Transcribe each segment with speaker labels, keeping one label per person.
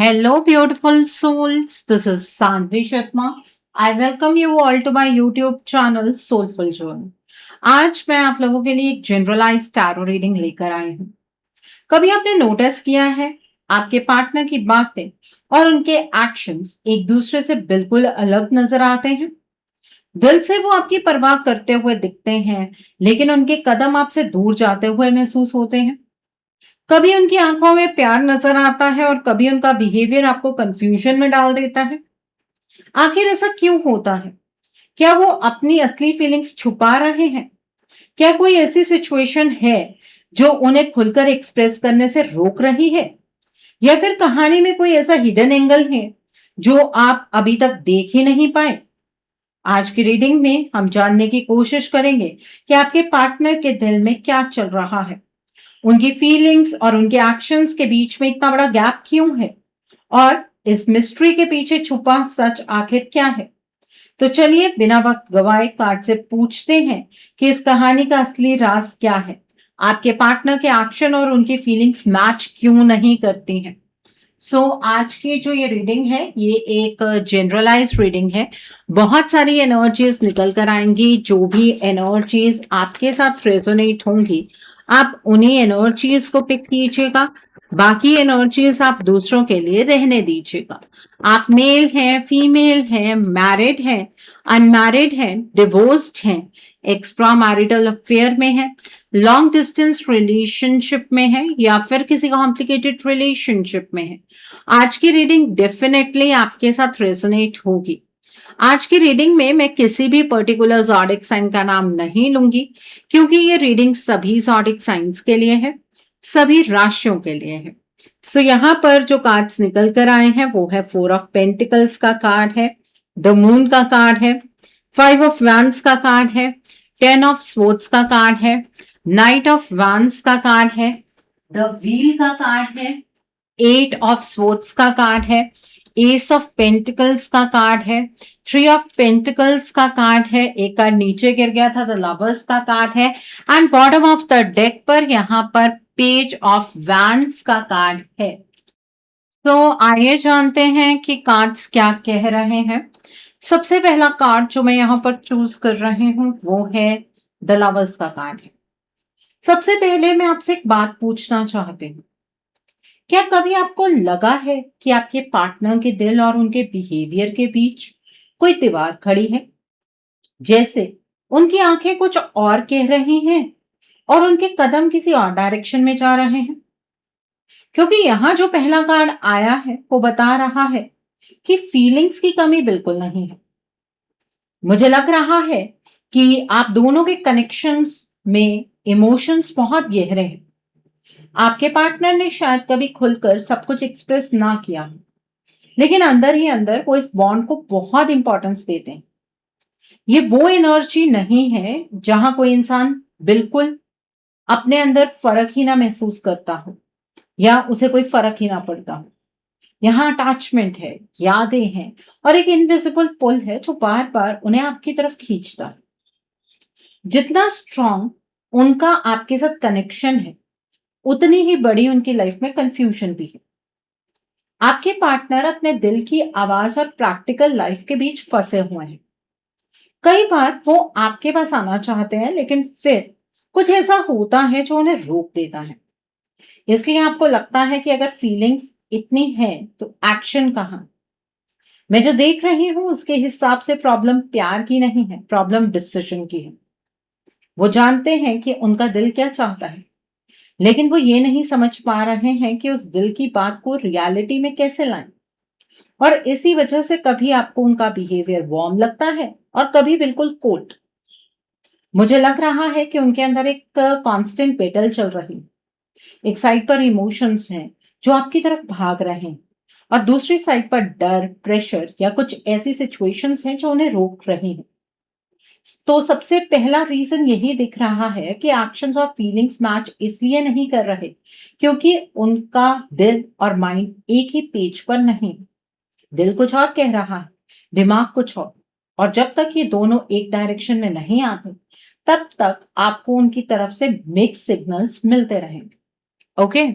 Speaker 1: Hello, beautiful souls. This is Sanvi Sharma. I welcome you all to my YouTube channel Soulful Zone. आज मैं आप लोगों के लिए एक जनरलाइज टैरो रीडिंग लेकर आई हूँ। कभी आपने नोटिस किया है आपके पार्टनर की बातें और उनके एक्शंस एक दूसरे से बिल्कुल अलग नजर आते हैं। दिल से वो आपकी परवाह करते हुए दिखते हैं, लेकिन उनके कदम आपसे दूर जाते हुए महसूस होते हैं। कभी उनकी आंखों में प्यार नजर आता है और कभी उनका बिहेवियर आपको कंफ्यूजन में डाल देता है। आखिर ऐसा क्यों होता है? क्या वो अपनी असली फीलिंग्स छुपा रहे हैं? क्या कोई ऐसी सिचुएशन है जो उन्हें खुलकर एक्सप्रेस करने से रोक रही है, या फिर कहानी में कोई ऐसा हिडन एंगल है जो आप अभी तक देख ही नहीं पाए? आज की रीडिंग में हम जानने की कोशिश करेंगे कि आपके पार्टनर के दिल में क्या चल रहा है, उनकी फीलिंग्स और उनके एक्शंस के बीच में इतना बड़ा गैप क्यों है, और इस मिस्ट्री के पीछे छुपा सच आखिर क्या है। तो चलिए बिना वक्त गवाए कार्ड से पूछते हैं कि इस कहानी का असली राज क्या है। आपके पार्टनर के एक्शन और उनकी फीलिंग्स मैच क्यों नहीं करती हैं। आज की जो ये रीडिंग है, ये एक जनरलाइज रीडिंग है। बहुत सारी एनर्जीज निकल कर आएंगी। जो भी एनर्जीज आपके साथ रेजोनेट होंगी, आप उन्हीं एनर्जीज को पिक कीजिएगा। बाकी एनर्जीज आप दूसरों के लिए रहने दीजिएगा। आप मेल हैं, फीमेल हैं, मैरिड हैं, अनमैरिड हैं, डिवोर्स्ड हैं, एक्स्ट्रा मैरिटल अफेयर में है, लॉन्ग डिस्टेंस रिलेशनशिप में है, या फिर किसी कॉम्प्लिकेटेड रिलेशनशिप में है। आज की रीडिंग डेफिनेटली आपके साथ रेजोनेट होगी। आज की रीडिंग में मैं किसी भी पर्टिकुलर ज़ोडिक साइन का नाम नहीं लूंगी, क्योंकि ये रीडिंग सभी ज़ोडिक साइंस के लिए है, सभी राशियों के लिए है। यहाँ पर जो कार्ड्स निकल कर आए हैं वो है 4 ऑफ पेंटिकल्स का कार्ड है, द मून का कार्ड है, 5 ऑफ वैंड्स का कार्ड है, 10 ऑफ स्वॉर्ड्स का कार्ड है, नाइट ऑफ वैंड्स का कार्ड है, द व्हील का कार्ड है, 8 ऑफ स्वॉर्ड्स का कार्ड है, एस ऑफ पेंटिकल्स का कार्ड है, 3 ऑफ पेंटिकल्स का कार्ड है, एक कार्ड नीचे गिर गया था, द लवर्स का कार्ड है, and bottom of the deck पर यहाँ पर पेज ऑफ वैंड्स का कार्ड है। आइए जानते हैं कि कार्ड्स क्या कह रहे हैं। सबसे पहला कार्ड जो मैं यहाँ पर चूज कर रही हूँ वो है द लवर्स का कार्ड है। सबसे पहले मैं आपसे एक बात पूछना चाहती हूँ, क्या कभी आपको लगा है कि आपके पार्टनर के दिल और उनके बिहेवियर के बीच कोई दीवार खड़ी है? जैसे उनकी आंखें कुछ और कह रही हैं और उनके कदम किसी और डायरेक्शन में जा रहे हैं। क्योंकि यहां जो पहला कार्ड आया है वो बता रहा है कि फीलिंग्स की कमी बिल्कुल नहीं है। मुझे लग रहा है कि आप दोनों के कनेक्शंस में इमोशंस बहुत गहरे हैं। आपके पार्टनर ने शायद कभी खुलकर सब कुछ एक्सप्रेस ना किया, लेकिन अंदर ही अंदर वो इस बॉन्ड को बहुत इंपॉर्टेंस देते हैं। ये वो एनर्जी नहीं है जहां कोई इंसान बिल्कुल अपने अंदर फर्क ही ना महसूस करता हो या उसे कोई फर्क ही ना पड़ता हो। यहाँ अटैचमेंट है, यादें हैं, और एक इनविजिबल पुल है जो बार बार उन्हें आपकी तरफ खींचता है। जितना स्ट्रांग उनका आपके साथ कनेक्शन है, उतनी ही बड़ी उनकी लाइफ में कंफ्यूजन भी है। आपके पार्टनर अपने दिल की आवाज और प्रैक्टिकल लाइफ के बीच फंसे हुए हैं। कई बार वो आपके पास आना चाहते हैं, लेकिन फिर कुछ ऐसा होता है जो उन्हें रोक देता है। इसलिए आपको लगता है कि अगर फीलिंग्स इतनी है तो एक्शन कहाँ? मैं जो देख रही हूं उसके हिसाब से प्रॉब्लम प्यार की नहीं है, प्रॉब्लम डिसीजन की है। वो जानते हैं कि उनका दिल क्या चाहता है, लेकिन वो ये नहीं समझ पा रहे हैं कि उस दिल की बात को रियलिटी में कैसे लाएं। और इसी वजह से कभी आपको उनका बिहेवियर वार्म लगता है और कभी बिल्कुल कोल्ड। मुझे लग रहा है कि उनके अंदर एक कांस्टेंट बैटल चल रही है। एक साइड पर इमोशंस हैं जो आपकी तरफ भाग रहे हैं, और दूसरी साइड पर डर, प्रेशर या कुछ ऐसी सिचुएशंस हैं जो उन्हें रोक रही हैं। तो सबसे पहला रीजन यही दिख रहा है कि एक्शंस और फीलिंग्स मैच इसलिए नहीं कर रहे क्योंकि उनका दिल और माइंड एक ही पेज पर नहीं। दिल कुछ और कह रहा है, दिमाग कुछ और जब तक ये दोनों एक डायरेक्शन में नहीं आते, तब तक आपको उनकी तरफ से मिक्स सिग्नल्स मिलते रहेंगे। Okay,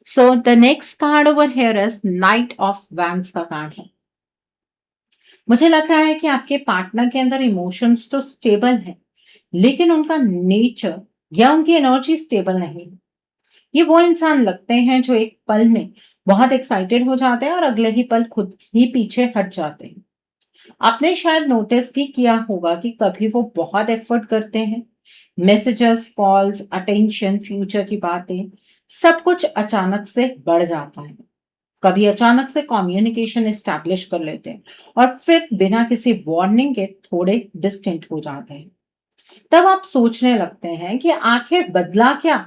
Speaker 1: so the next card over here is night of wands का कार्ड है। मुझे लग रहा है कि आपके पार्टनर के अंदर इमोशंस तो स्टेबल है, लेकिन उनका नेचर या उनकी एनर्जी स्टेबल नहीं है। ये वो इंसान लगते हैं जो एक पल में बहुत एक्साइटेड हो जाते हैं और अगले ही पल खुद ही पीछे हट जाते हैं। आपने शायद नोटिस भी किया होगा कि कभी वो बहुत एफर्ट करते हैं, मैसेजेस, कॉल्स, अटेंशन, फ्यूचर की बातें, सब कुछ अचानक से बढ़ जाता है। कभी अचानक से कम्युनिकेशन एस्टैब्लिश कर लेते हैं और फिर बिना किसी वार्निंग के थोड़े डिस्टेंट हो जाते हैं। तब आप सोचने लगते हैं कि आखिर बदला क्या।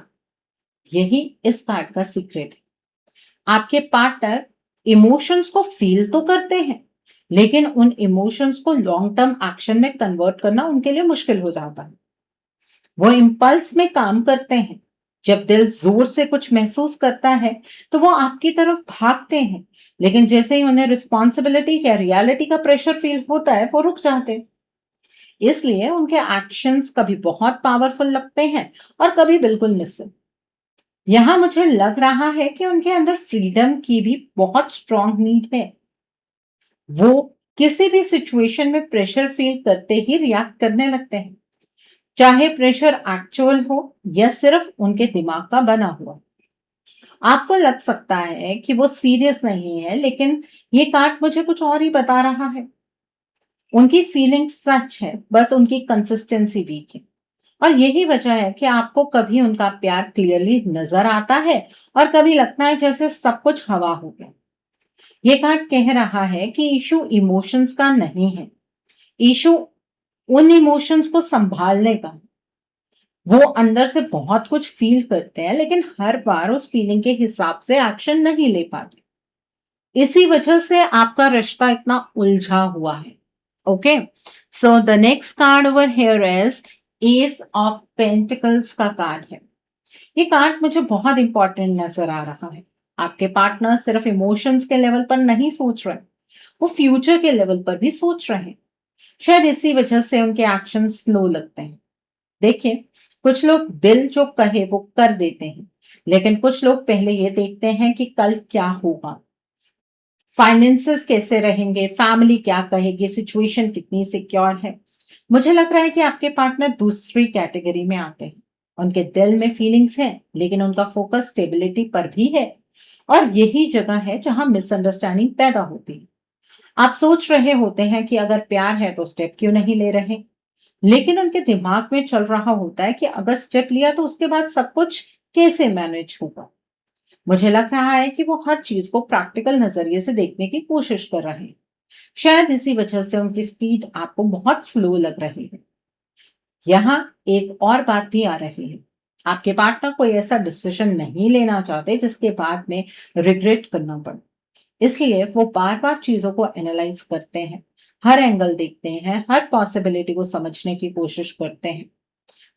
Speaker 1: यही इस कार्ड का सीक्रेट है। आपके पार्टनर इमोशंस को फील तो करते हैं, लेकिन उन इमोशंस को लॉन्ग टर्म एक्शन में कन्वर्ट करना उनके लिए मुश्किल हो जाता है। वो इम्पल्स में काम करते हैं। जब दिल जोर से कुछ महसूस करता है तो वो आपकी तरफ भागते हैं, लेकिन जैसे ही उन्हें रिस्पॉन्सिबिलिटी या रियलिटी का प्रेशर फील होता है वो रुक जाते हैं। इसलिए उनके एक्शंस कभी बहुत पावरफुल लगते हैं और कभी बिल्कुल मिसिंग। यहाँ मुझे लग रहा है कि उनके अंदर फ्रीडम की भी बहुत स्ट्रांग नीड है। वो किसी भी सिचुएशन में प्रेशर फील करते ही रिएक्ट करने लगते हैं, चाहे प्रेशर एक्चुअल हो या सिर्फ उनके दिमाग का बना हुआ। आपको लग सकता है कि वो सीरियस नहीं है, लेकिन ये कार्ड मुझे कुछ और ही बता रहा है। उनकी फीलिंग सच है, बस उनकी कंसिस्टेंसी वीक है। और यही वजह है कि आपको कभी उनका प्यार क्लियरली नजर आता है और कभी लगता है जैसे सब कुछ हवा हो गया। ये कार्ड कह रहा है कि इशू इमोशंस का नहीं है, इशू उन इमोशंस को संभालने का है। वो अंदर से बहुत कुछ फील करते हैं, लेकिन हर बार उस फीलिंग के हिसाब से एक्शन नहीं ले पाते। इसी वजह से आपका रिश्ता इतना उलझा हुआ है। Okay, so the next card over here is S of pentacles का कार्ड है। ये कार्ड मुझे बहुत इंपॉर्टेंट नजर आ रहा है। आपके पार्टनर सिर्फ इमोशंस के लेवल पर नहीं सोच रहे, वो फ्यूचर के लेवल पर भी सोच रहे हैं। शायद इसी वजह से उनके एक्शन स्लो लगते हैं। देखिए, कुछ लोग दिल जो कहे वो कर देते हैं, लेकिन कुछ लोग पहले ये देखते हैं कि कल क्या होगा, फाइनेंसेस कैसे रहेंगे, फैमिली क्या कहेगी, सिचुएशन कितनी सिक्योर है। मुझे लग रहा है कि आपके पार्टनर दूसरी कैटेगरी में आते हैं। उनके दिल में फीलिंग्स हैं, लेकिन उनका फोकस स्टेबिलिटी पर भी है। और यही जगह है जहां मिसअंडरस्टैंडिंग पैदा होती है। आप सोच रहे होते हैं कि अगर प्यार है तो स्टेप क्यों नहीं ले रहे, लेकिन उनके दिमाग में चल रहा होता है कि अगर स्टेप लिया तो उसके बाद सब कुछ कैसे मैनेज होगा। मुझे लग रहा है कि वो हर चीज को प्रैक्टिकल नजरिए से देखने की कोशिश कर रहे हैं। शायद इसी वजह से उनकी स्पीड आपको बहुत स्लो लग रही है। यहाँ एक और बात भी आ रही है। आपके पार्टनर कोई ऐसा डिसीजन नहीं लेना चाहते जिसके बाद में रिग्रेट करना पड़े। इसलिए वो बार बार चीजों को एनालाइज करते हैं, हर एंगल देखते हैं, हर पॉसिबिलिटी को समझने की कोशिश करते हैं।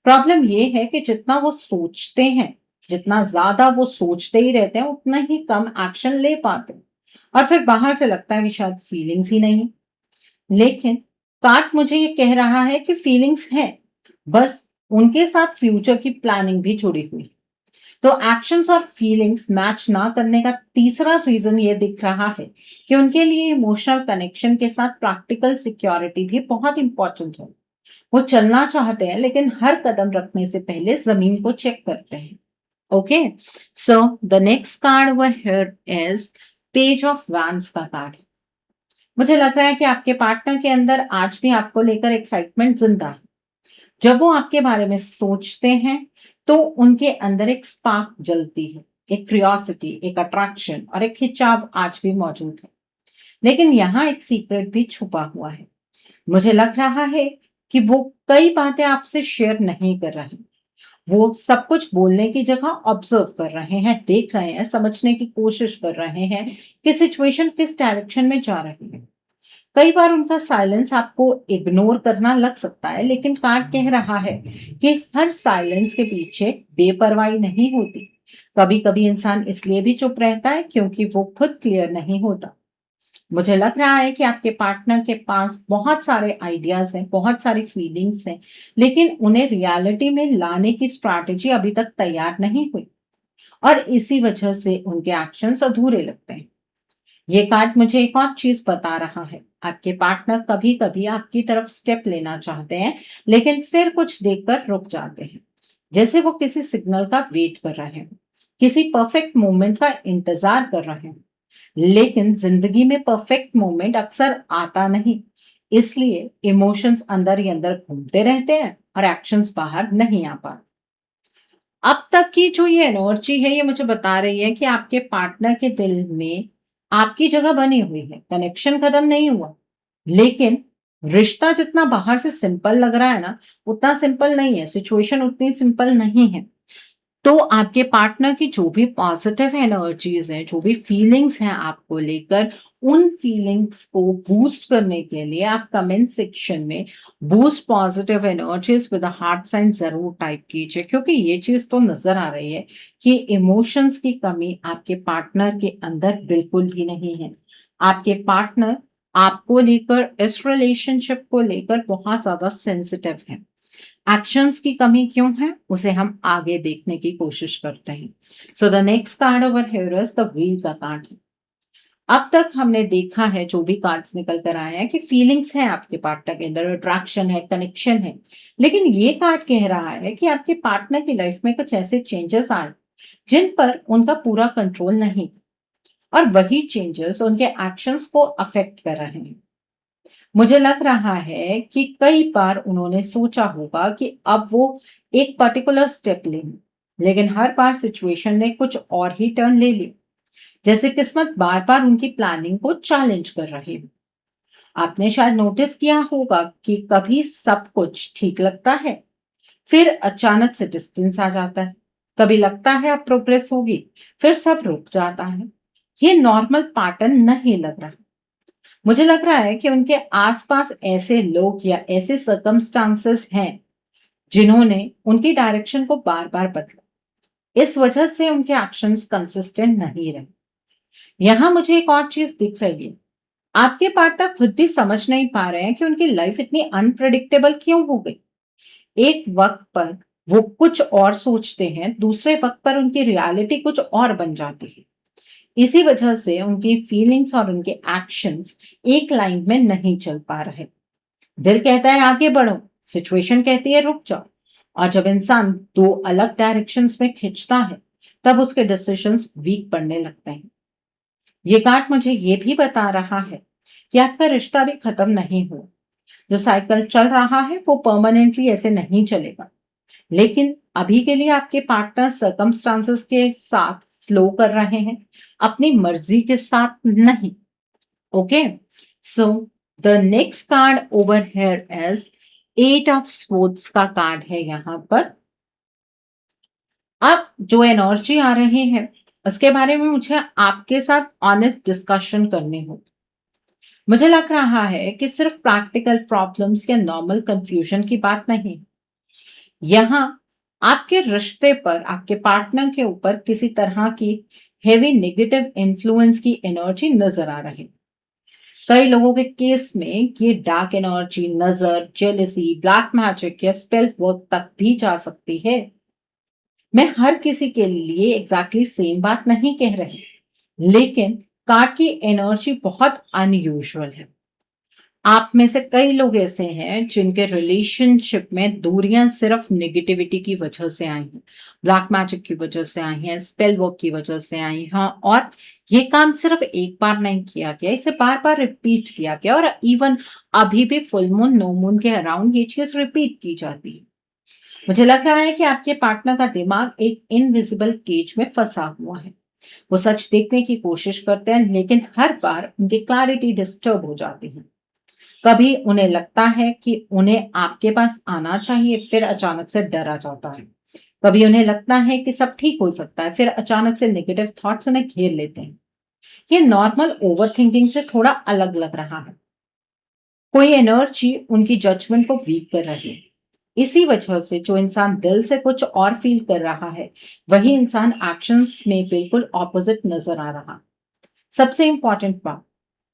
Speaker 1: प्रॉब्लम ये है कि जितना वो सोचते हैं, जितना ज्यादा वो सोचते ही रहते हैं, उतना ही कम एक्शन ले पाते हैं। और फिर बाहर से लगता है कि शायद फीलिंग्स ही नहीं। लेकिन कार्ड मुझे ये कह रहा है कि फीलिंग्स हैं, बस उनके साथ फ्यूचर की प्लानिंग भी जुड़ी हुई। तो एक्शंस और फीलिंग्स मैच ना करने का तीसरा रीजन ये दिख रहा है कि उनके लिए इमोशनल कनेक्शन के साथ प्रैक्टिकल सिक्योरिटी भी बहुत इंपॉर्टेंट है। वो चलना चाहते हैं, लेकिन हर कदम रखने से पहले जमीन को चेक करते हैं। Okay, so the next card over here is page of vents का कार्ड। मुझे लग रहा है कि आपके पार्टनर के अंदर आज भी आपको लेकर एक्साइटमेंट जिंदा है। जब वो आपके बारे में सोचते हैं तो उनके अंदर एक स्पार्क जलती है, एक क्यूरियोसिटी, एक अट्रैक्शन और एक खिंचाव आज भी मौजूद है। लेकिन यहाँ एक सीक्रेट भी छुपा हुआ है। मुझे लग रहा है कि वो कई बातें आपसे शेयर नहीं कर रहे। वो सब कुछ बोलने की जगह ऑब्जर्व कर रहे हैं, देख रहे हैं, समझने की कोशिश कर रहे हैं कि सिचुएशन किस डायरेक्शन में जा रही है। कई बार उनका साइलेंस आपको इग्नोर करना लग सकता है, लेकिन कार्ड कह रहा है कि हर साइलेंस के पीछे बेपरवाही नहीं होती। कभी कभी इंसान इसलिए भी चुप रहता है क्योंकि वो खुद क्लियर नहीं होता। मुझे लग रहा है कि आपके पार्टनर के पास बहुत सारे आइडियाज हैं, बहुत सारी फीलिंग्स हैं, लेकिन उन्हें रियलिटी में लाने की स्ट्रैटेजी अभी तक तैयार नहीं हुई। और इसी वजह से उनके एक्शंस अधूरे लगते हैं। ये कार्ड मुझे एक और चीज बता रहा है, आपके पार्टनर कभी कभी आपकी तरफ स्टेप लेना चाहते हैं, लेकिन फिर कुछ देखकर रुक जाते हैं, जैसे वो किसी सिग्नल का वेट कर रहे हैं, किसी परफेक्ट मोमेंट का इंतजार कर रहे हैं। लेकिन जिंदगी में परफेक्ट मोमेंट अक्सर आता नहीं, इसलिए इमोशंस अंदर ही अंदर घूमते रहते हैं और एक्शंस बाहर नहीं आ पाते। अब तक की जो ये एनर्जी है, ये मुझे बता रही है कि आपके पार्टनर के दिल में आपकी जगह बनी हुई है, कनेक्शन खत्म नहीं हुआ। लेकिन रिश्ता जितना बाहर से सिंपल लग रहा है ना, उतना सिंपल नहीं है, सिचुएशन उतनी सिंपल नहीं है। तो आपके पार्टनर की जो भी पॉजिटिव एनर्जीज हैं, जो भी फीलिंग्स हैं आपको लेकर, उन फीलिंग्स को बूस्ट करने के लिए आप कमेंट सेक्शन में boost positive energies with heart sign जरूर टाइप कीजिए, क्योंकि ये चीज तो नजर आ रही है कि इमोशंस की कमी आपके पार्टनर के अंदर बिल्कुल भी नहीं है। आपके पार्टनर आपको लेकर, इस रिलेशनशिप को लेकर बहुत ज्यादा सेंसिटिव है। एक्शंस की कमी क्यों है, उसे हम आगे देखने की कोशिश करते हैं। सो the next card over here is the wheel का कार्ड है। अब तक हमने देखा है, जो भी कार्ड्स निकल कर आए हैं, कि फीलिंग्स हैं आपके पार्टनर के अंदर, अट्रैक्शन है, कनेक्शन है। लेकिन ये कार्ड कह रहा है कि आपके पार्टनर की लाइफ में कुछ ऐसे चेंजेस आए जिन पर उनका पूरा कंट्रोल नहीं, और वही चेंजेस उनके एक्शंस को अफेक्ट कर रहे हैं। मुझे लग रहा है कि कई बार उन्होंने सोचा होगा कि अब वो एक पर्टिकुलर स्टेप लें, लेकिन हर बार सिचुएशन ने कुछ और ही टर्न ले ली, जैसे किस्मत बार बार उनकी प्लानिंग को चैलेंज कर रही हो। आपने शायद नोटिस किया होगा कि कभी सब कुछ ठीक लगता है, फिर अचानक से डिस्टेंस आ जाता है। कभी लगता है अब प्रोग्रेस होगी, फिर सब रुक जाता है। ये नॉर्मल पैटर्न नहीं लग रहा। मुझे लग रहा है कि उनके आसपास ऐसे लोग या ऐसे सर्कमस्टांसेस हैं जिन्होंने उनकी डायरेक्शन को बार बार बदला। इस वजह से उनके एक्शंस कंसिस्टेंट नहीं रहे। यहां मुझे एक और चीज दिख रही है, आपके पार्टनर खुद भी समझ नहीं पा रहे हैं कि उनकी लाइफ इतनी अनप्रेडिक्टेबल क्यों हो गई। एक वक्त पर वो कुछ और सोचते हैं, दूसरे वक्त पर उनकी रियलिटी कुछ और बन जाती है। इसी वजह से उनकी फीलिंग्स और उनके एक्शंस एक लाइन में नहीं चल पा रहे। दिल कहता है आगे बढ़ो, सिचुएशन कहती है रुक जाओ। और जब इंसान दो अलग डायरेक्शंस में खिंचता है, तब उसके डिसीजंस वीक पड़ने लगते हैं। ये कार्ड मुझे ये भी बता रहा है कि आपका रिश्ता भी खत्म नहीं हुआ। जो साइकिल चल रहा है वो परमानेंटली ऐसे नहीं चलेगा, लेकिन अभी के लिए आपके पार्टनर सर्कमस्टांसेस के साथ फ्लो कर रहे हैं, अपनी मर्जी के साथ नहीं। Okay, so the next card over here is eight of swords का कार्ड है यहाँ पर। अब जो एनर्जी आ रही है, उसके बारे में मुझे आपके साथ ऑनेस्ट डिस्कशन करनी हो। मुझे लग रहा है कि सिर्फ प्रैक्टिकल प्रॉब्लम्स या नॉर्मल कंफ्यूजन की बात नहीं, यहाँ आपके रिश्ते पर, आपके पार्टनर के ऊपर किसी तरह की हेवी नेगेटिव इन्फ्लुएंस की एनर्जी नजर आ रही। कई लोगों के केस में ये डार्क एनर्जी नजर, जेलसी, ब्लैक मैजिक या स्पेल वर्क तक भी जा सकती है। मैं हर किसी के लिए एग्जैक्टली सेम बात नहीं कह रही, लेकिन कार्ड की एनर्जी बहुत अनयूजुअल है। आप में से कई लोग ऐसे हैं जिनके रिलेशनशिप में दूरियां सिर्फ नेगेटिविटी की वजह से आई हैं, ब्लैक मैजिक की वजह से आई हैं, स्पेल वर्क की वजह से आई हैं, और ये काम सिर्फ एक बार नहीं किया गया, इसे बार बार रिपीट किया गया, और इवन अभी भी फुल मून, नो मून के अराउंड ये चीज रिपीट की जाती है। मुझे लग रहा है कि आपके पार्टनर का दिमाग एक इनविजिबल केज में फंसा हुआ है। वो सच देखने की कोशिश करते हैं, लेकिन हर बार उनकी क्लैरिटी डिस्टर्ब हो जाती है। कभी उन्हें लगता है कि उन्हें आपके पास आना चाहिए, फिर अचानक से डर आ जाता है। कभी उन्हें लगता है कि सब ठीक हो सकता है, फिर अचानक से नेगेटिव थॉट्स उन्हें घेर लेते हैं। ये नॉर्मल ओवरथिंकिंग से थोड़ा अलग लग रहा है। कोई एनर्जी उनकी जजमेंट को वीक कर रही है। इसी वजह से जो इंसान दिल से कुछ और फील कर रहा है, वही इंसान एक्शंस में बिल्कुल ऑपोजिट नजर आ रहा। सबसे इंपॉर्टेंट बात,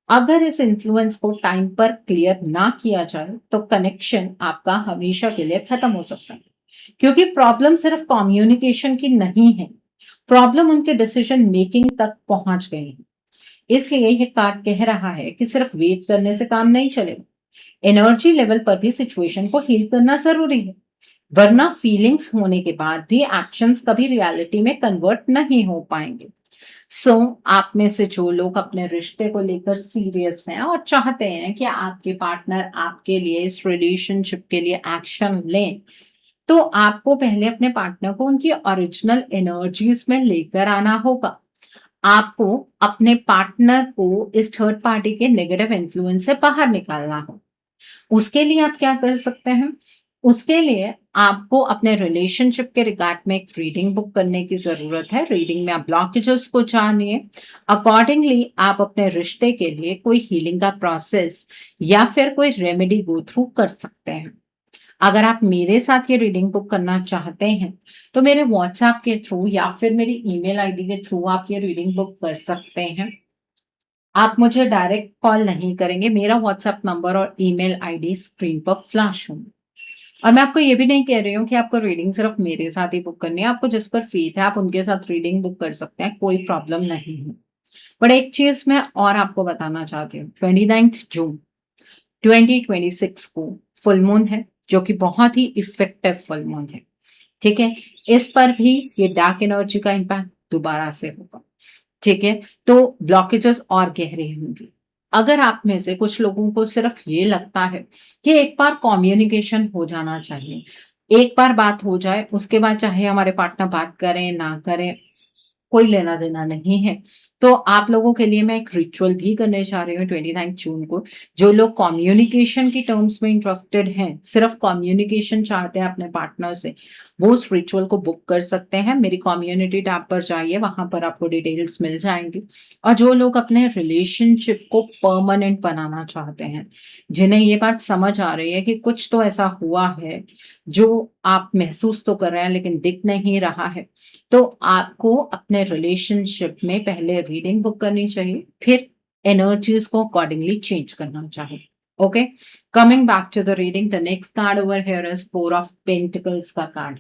Speaker 1: अगर इस इन्फ्लुएंस को टाइम पर क्लियर ना किया जाए, तो कनेक्शन आपका हमेशा के लिए खत्म हो सकता है, क्योंकि प्रॉब्लम सिर्फ कम्युनिकेशन की नहीं है, प्रॉब्लम उनके डिसीजन मेकिंग तक पहुंच गई है। इसलिए ये कार्ड कह रहा है कि सिर्फ वेट करने से काम नहीं चलेगा, एनर्जी लेवल पर भी सिचुएशन को हील करना जरूरी है, वरना फीलिंग्स होने के बाद भी एक्शंस कभी रियलिटी में कन्वर्ट नहीं हो पाएंगे। आप में से जो लोग अपने रिश्ते को लेकर सीरियस हैं और चाहते हैं कि आपके पार्टनर आपके लिए इस रिलेशनशिप के लिए एक्शन लें, तो आपको पहले अपने पार्टनर को उनकी ओरिजिनल एनर्जीज में लेकर आना होगा। आपको अपने पार्टनर को इस थर्ड पार्टी के नेगेटिव इन्फ्लुएंस से बाहर निकालना हो। उसके लिए आप क्या कर सकते हैं? उसके लिए आपको अपने रिलेशनशिप के रिगार्ड में एक रीडिंग बुक करने की जरूरत है। रीडिंग में आप ब्लॉकेजेस को जानिए, अकॉर्डिंगली आप अपने रिश्ते के लिए कोई हीलिंग का प्रोसेस या फिर कोई रेमेडी गो थ्रू कर सकते हैं। अगर आप मेरे साथ ये रीडिंग बुक करना चाहते हैं, तो मेरे व्हाट्सएप के थ्रू या फिर मेरी ईमेल आईडी के थ्रू आप ये रीडिंग बुक कर सकते हैं। आप मुझे डायरेक्ट कॉल नहीं करेंगे, मेरा व्हाट्सएप नंबर और ईमेल आईडी स्क्रीन पर फ्लैश होंगे। और मैं आपको ये भी नहीं कह रही हूँ कि आपको रीडिंग सिर्फ मेरे साथ ही बुक करनी है, आपको जिस पर फेथ है आप उनके साथ रीडिंग बुक कर सकते हैं, कोई प्रॉब्लम नहीं है। बट एक चीज मैं और आपको बताना चाहती हूँ, 29 जून 2026 को फुल मून है, जो कि बहुत ही इफेक्टिव फुल मून है। ठीक है, इस पर भी ये डार्क एनर्जी का इम्पैक्ट दोबारा से होगा। ठीक है, तो ब्लॉकेजेस और गहरे होंगे। अगर आप में से कुछ लोगों को सिर्फ ये लगता है कि एक बार कम्युनिकेशन हो जाना चाहिए, एक बार बात हो जाए, उसके बाद चाहे हमारे पार्टनर बात करें ना करें, कोई लेना देना नहीं है, तो आप लोगों के लिए मैं एक रिचुअल भी करने जा रही हूँ 29 जून को। जो लोग कम्युनिकेशन की टर्म्स में इंटरेस्टेड हैं, सिर्फ कम्युनिकेशन चाहते हैं अपने पार्टनर से, वो उस रिचुअल को बुक कर सकते हैं। मेरी कम्युनिटी टैब पर जाइए, वहां पर आपको डिटेल्स मिल जाएंगी। और जो लोग अपने रिलेशनशिप को परमानेंट बनाना चाहते हैं, जिन्हें ये बात समझ आ रही है कि कुछ तो ऐसा हुआ है जो आप महसूस तो कर रहे हैं लेकिन दिख नहीं रहा है, तो आपको अपने रिलेशनशिप में पहले रीडिंग बुक करनी चाहिए, फिर एनर्जीज को अकॉर्डिंगली चेंज करना चाहिए। Okay, coming back to the reading, the next card over here is four of pentacles का कार्ड।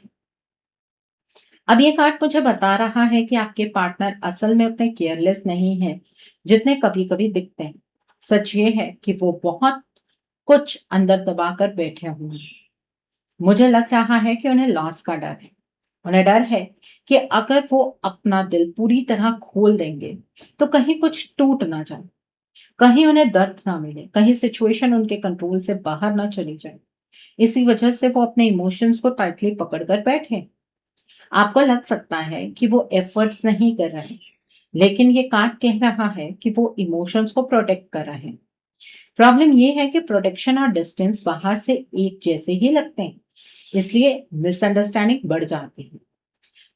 Speaker 1: अब ये कार्ड मुझे बता रहा है कि आपके पार्टनर असल में उतने केयरलेस नहीं है जितने कभी कभी दिखते हैं। सच ये है कि वो बहुत कुछ अंदर दबा कर बैठे हुए हैं। मुझे लग रहा है कि उन्हें लॉस का डर है। उन्हें डर है कि अगर वो अपना दिल पूरी तरह खोल देंगे तो कहीं कुछ टूट ना जाए, कहीं उन्हें दर्द ना मिले, कहीं सिचुएशन उनके कंट्रोल से बाहर ना चली जाए। इसी वजह से वो अपने इमोशंस को टाइटली पकड़कर बैठे। आपको लग सकता है कि वो एफर्ट्स नहीं कर रहे हैं, लेकिन ये कार्ड कह रहा है कि वो इमोशंस को प्रोटेक्ट कर रहे हैं। प्रॉब्लम ये है कि प्रोटेक्शन और डिस्टेंस बाहर से एक जैसे ही लगते हैं, इसलिए मिसअंडरस्टैंडिंग बढ़ जाती है।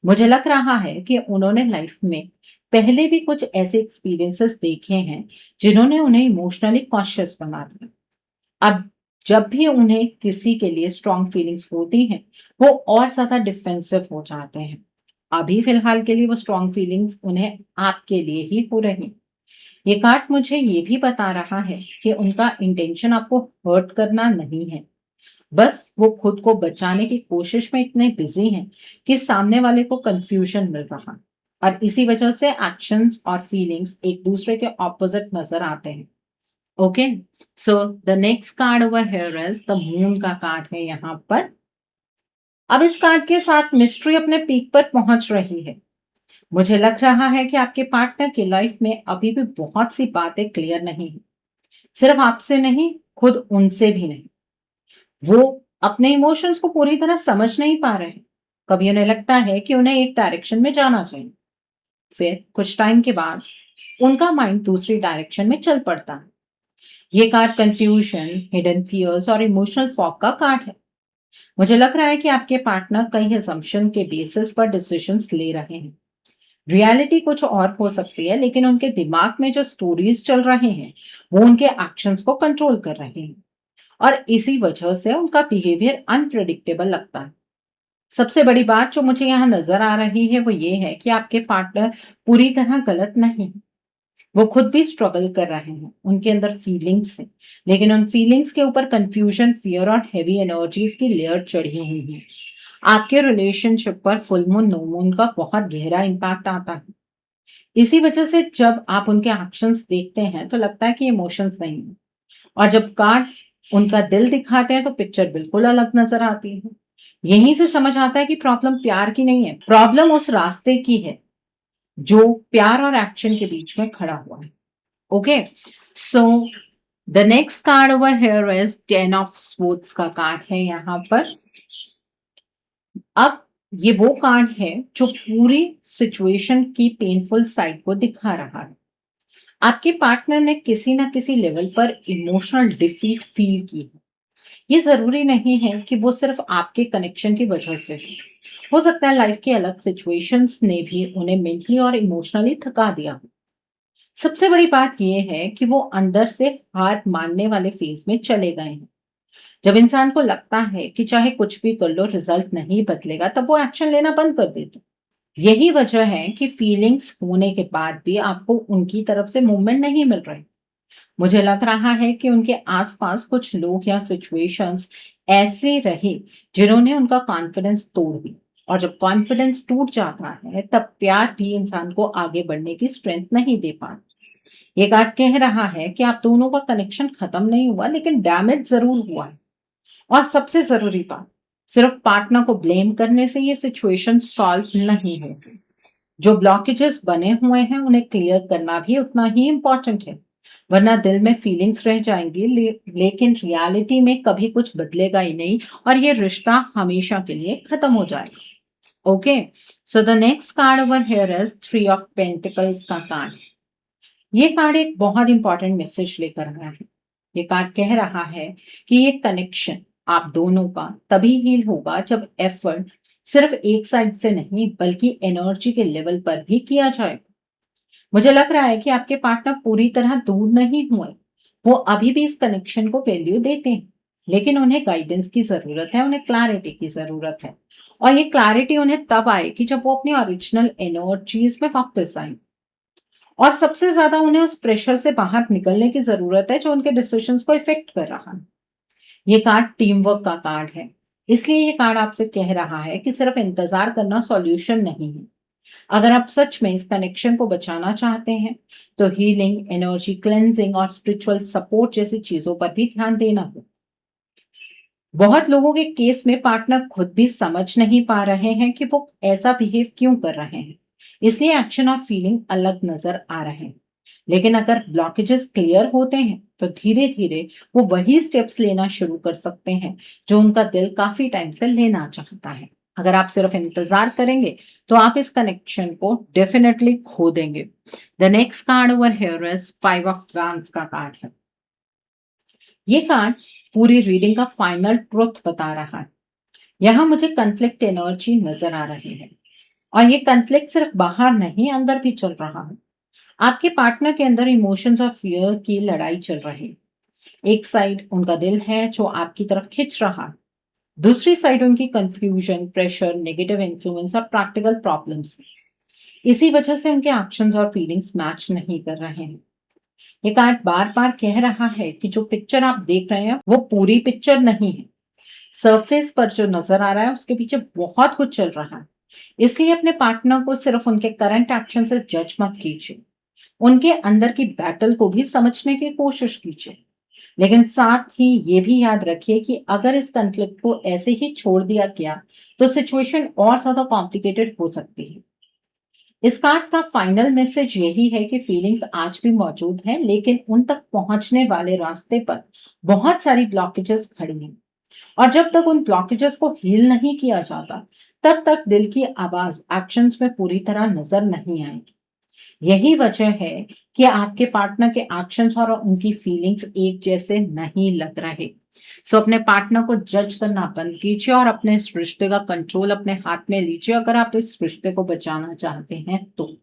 Speaker 1: मुझे लग रहा है कि उन्होंने लाइफ में पहले भी कुछ ऐसे एक्सपीरियंसेस देखे हैं जिन्होंने उन्हें इमोशनली कॉन्शियस बना दिया। अब जब भी उन्हें किसी के लिए स्ट्रॉन्ग फीलिंग्स होती हैं, वो और ज्यादा डिफेंसिव हो जाते हैं। अभी फिलहाल के लिए वो स्ट्रॉन्ग फीलिंग्स उन्हें आपके लिए ही हो रही। ये कार्ड मुझे ये भी बता रहा है कि उनका इंटेंशन आपको हर्ट करना नहीं है, बस वो खुद को बचाने की कोशिश में इतने बिजी हैं कि सामने वाले को कंफ्यूजन मिल रहा, और इसी वजह से एक्शंस और फीलिंग्स एक दूसरे के ऑपोजिट नजर आते हैं। Okay, so the next card over here is the moon का कार्ड है यहाँ पर। अब इस कार्ड के साथ मिस्ट्री अपने पीक पर पहुंच रही है। मुझे लग रहा है कि आपके पार्टनर की लाइफ में अभी भी बहुत सी बातें क्लियर नहीं है, सिर्फ आपसे नहीं, खुद उनसे भी नहीं। वो अपने इमोशंस को पूरी तरह समझ नहीं पा रहे हैं। कभी उन्हें लगता है कि उन्हें एक डायरेक्शन में जाना चाहिए, फिर कुछ टाइम के बाद उनका माइंड दूसरी डायरेक्शन में चल पड़ता है। ये कार्ड कंफ्यूजन, हिडन फियर्स और इमोशनल फॉग का कार्ड है। मुझे लग रहा है कि आपके पार्टनर कई असम्पशन के बेसिस पर डिसीजंस ले रहे हैं। रियलिटी कुछ और हो सकती है, लेकिन उनके दिमाग में जो स्टोरीज चल रहे हैं वो उनके एक्शंस को कंट्रोल कर रहे हैं, और इसी वजह से उनका बिहेवियर अनप्रेडिक्टेबल लगता है। सबसे बड़ी बात जो मुझे यहाँ नजर आ रही है वो ये है कि आपके पार्टनर पूरी तरह गलत नहीं है। वो खुद भी स्ट्रगल कर रहे हैं, उनके अंदर फीलिंग्स हैं, लेकिन उन फीलिंग्स के ऊपर कंफ्यूजन, फियर और हैवी एनर्जीज की लेयर चढ़ी हुई है। आपके रिलेशनशिप पर फुल मून, नो मून का बहुत गहरा इम्पैक्ट आता है। इसी वजह से जब आप उनके एक्शंस देखते हैं तो लगता है कि इमोशंस नहीं है, और जब कार्ड्स उनका दिल दिखाते हैं तो पिक्चर बिल्कुल अलग नजर आती है। यहीं से समझ आता है कि प्रॉब्लम प्यार की नहीं है, प्रॉब्लम उस रास्ते की है जो प्यार और एक्शन के बीच में खड़ा हुआ है। Okay, so the next card over here is 10 of sports का कार्ड है यहाँ पर। अब ये वो कार्ड है जो पूरी सिचुएशन की पेनफुल साइड को दिखा रहा है। आपके पार्टनर ने किसी ना किसी लेवल पर इमोशनल डिफीट फील की है। ये जरूरी नहीं है कि वो सिर्फ आपके कनेक्शन की वजह से हो सकता है लाइफ के अलग सिचुएशंस ने भी उन्हें मेंटली और इमोशनली थका दिया हो। सबसे बड़ी बात यह है कि वो अंदर से हार मानने वाले फेज में चले गए हैं। जब इंसान को लगता है कि चाहे कुछ भी कर लो रिजल्ट नहीं बदलेगा, तब वो एक्शन लेना बंद कर देते हैं। यही वजह है कि फीलिंग्स होने के बाद भी आपको उनकी तरफ से मूवमेंट नहीं मिल रही। मुझे लग रहा है कि उनके आसपास कुछ लोग या सिचुएशंस ऐसे रहे जिन्होंने उनका कॉन्फिडेंस तोड़ दिया, और जब कॉन्फिडेंस टूट जाता है तब प्यार भी इंसान को आगे बढ़ने की स्ट्रेंथ नहीं दे पाता। ये कार्ड कह रहा है कि आप दोनों का कनेक्शन खत्म नहीं हुआ, लेकिन डैमेज जरूर हुआ है। और सबसे जरूरी बात, सिर्फ पार्टनर को ब्लेम करने से ये सिचुएशन सॉल्व नहीं होगी। जो ब्लॉकेजेस बने हुए हैं उन्हें क्लियर करना भी उतना ही इम्पोर्टेंट है, वरना दिल में फीलिंग्स रह जाएंगी लेकिन रियलिटी में कभी कुछ बदलेगा ही नहीं, और ये रिश्ता हमेशा के लिए खत्म हो जाएगा। Okay, so the next card over here is 3 of pentacles का कार्ड। ये कार्ड एक बहुत इंपॉर्टेंट मैसेज लेकर आया है। ये कार्ड कह रहा है कि ये कनेक्शन आप दोनों का तभी हील होगा जब एफर्ट सिर्फ एक साइड से नहीं बल्कि एनर्जी के लेवल पर भी किया जाए। मुझे लग रहा है कि आपके पार्टनर पूरी तरह दूर नहीं हुए, वो अभी भी इस कनेक्शन को वैल्यू देते हैं, लेकिन उन्हें गाइडेंस की जरूरत है, उन्हें क्लैरिटी की जरूरत है। और ये क्लैरिटी उन्हें तब आएगी जब वो अपनी ओरिजिनल एनर्जीज में वापस आए। और सबसे ज्यादा उन्हें उस प्रेशर से बाहर निकलने की जरूरत है जो उनके डिसीजंस को इफेक्ट कर रहा है। ये कार्ड टीम वर्क का कार्ड है, इसलिए ये कार्ड आपसे कह रहा है कि सिर्फ इंतजार करना सॉल्यूशन नहीं है। अगर आप सच में इस कनेक्शन को बचाना चाहते हैं तो हीलिंग, एनर्जी क्लेंजिंग और स्पिरिचुअल सपोर्ट जैसी चीजों पर भी ध्यान देना होगा। बहुत लोगों के केस में पार्टनर खुद भी समझ नहीं पा रहे हैं कि वो ऐसा बिहेव क्यों कर रहे हैं, इसलिए एक्शन और फीलिंग अलग नजर आ रहे हैं। लेकिन अगर ब्लॉकेजेस क्लियर होते हैं तो धीरे धीरे वो वही स्टेप्स लेना शुरू कर सकते हैं जो उनका दिल काफी टाइम से लेना चाहता है। अगर आप सिर्फ इंतजार करेंगे तो आप इस कनेक्शन को डेफिनेटली खो देंगे। The next card over here is 5 of wands का कार्ड है। ये कार्ड पूरी रीडिंग का फाइनल ट्रुथ बता रहा है। यहाँ मुझे कन्फ्लिक्ट एनर्जी नजर आ रही है, और ये कन्फ्लिक्ट सिर्फ बाहर नहीं अंदर भी चल रहा है। आपके पार्टनर के अंदर इमोशंस और फियर की लड़ाई चल रही है। एक साइड उनका दिल है जो आपकी तरफ खिंच रहा है, दूसरी साइड उनकी कंफ्यूजन, प्रेशर, नेगेटिव इन्फ्लुएंस और प्रैक्टिकल प्रॉब्लम्स। इसी वजह से उनके एक्शंस और फीलिंग्स मैच नहीं कर रहे हैं। ये कार्ड बार बार कह रहा है कि जो पिक्चर आप देख रहे हैं वो पूरी पिक्चर नहीं है। सरफेस पर जो नजर आ रहा है उसके पीछे बहुत कुछ चल रहा है। इसलिए अपने पार्टनर को सिर्फ उनके करंट एक्शन से जज मत कीजिए, उनके अंदर की बैटल को भी समझने की कोशिश कीजिए। लेकिन साथ ही ये भी याद रखिए कि अगर इस कॉन्फ्लिक्ट को ऐसे ही छोड़ दिया गया तो सिचुएशन और ज्यादा कॉम्प्लिकेटेड हो सकती है। इस कार्ड का फाइनल मैसेज यही है कि फीलिंग्स आज भी मौजूद हैं, लेकिन उन तक पहुंचने वाले रास्ते पर बहुत सारी ब्लॉकेजेस खड़ी हैं। और जब तक उन ब्लॉकेजेस को हील नहीं किया जाता तब तक दिल की आवाज एक्शंस में पूरी तरह नजर नहीं आएगी। यही वजह है कि आपके पार्टनर के एक्शंस और उनकी फीलिंग्स एक जैसे नहीं लग रहे। सो अपने पार्टनर को जज करना बंद कीजिए और अपने इस रिश्ते का कंट्रोल अपने हाथ में लीजिए अगर आप इस रिश्ते को बचाना चाहते हैं तो।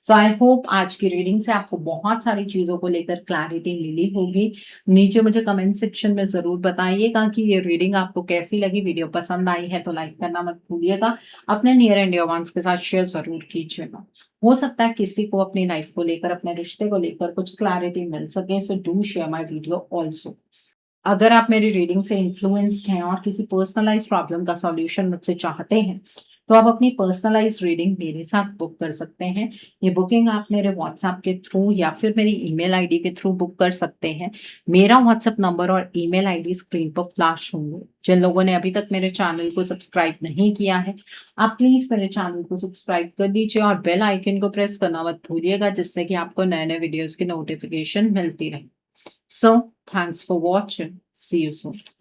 Speaker 1: सो आई होप आज की रीडिंग से आपको बहुत सारी चीजों को लेकर क्लैरिटी मिली होगी। नीचे मुझे कमेंट सेक्शन में जरूर बताइएगा कि ये रीडिंग आपको कैसी लगी। वीडियो पसंद आई है तो लाइक करना मत भूलिएगा। अपने नियर एंड डियर वंस के साथ शेयर जरूर कीजिएगा। हो सकता है किसी को अपनी लाइफ को लेकर, अपने रिश्ते को लेकर कुछ क्लैरिटी मिल सके। So do share my video also. अगर आप मेरी रीडिंग से इन्फ्लुएंस्ड हैं और किसी पर्सनलाइज्ड प्रॉब्लम का सॉल्यूशन मुझसे चाहते हैं, तो आप अपनी पर्सनलाइज्ड रीडिंग मेरे साथ बुक कर सकते हैं। ये बुकिंग आप मेरे व्हाट्सएप के थ्रू या फिर मेरी ईमेल आईडी के थ्रू बुक कर सकते हैं। मेरा व्हाट्सएप नंबर और ईमेल आईडी स्क्रीन पर फ्लैश होंगे। जिन लोगों ने अभी तक मेरे चैनल को सब्सक्राइब नहीं किया है, आप प्लीज़ मेरे चैनल को सब्सक्राइब कर लीजिए और बेल आइकन को प्रेस करना मत भूलिएगा, जिससे कि आपको नए-नए वीडियोज़ की नोटिफ़िकेशन मिलती रहे। So, thanks for watching. See you soon.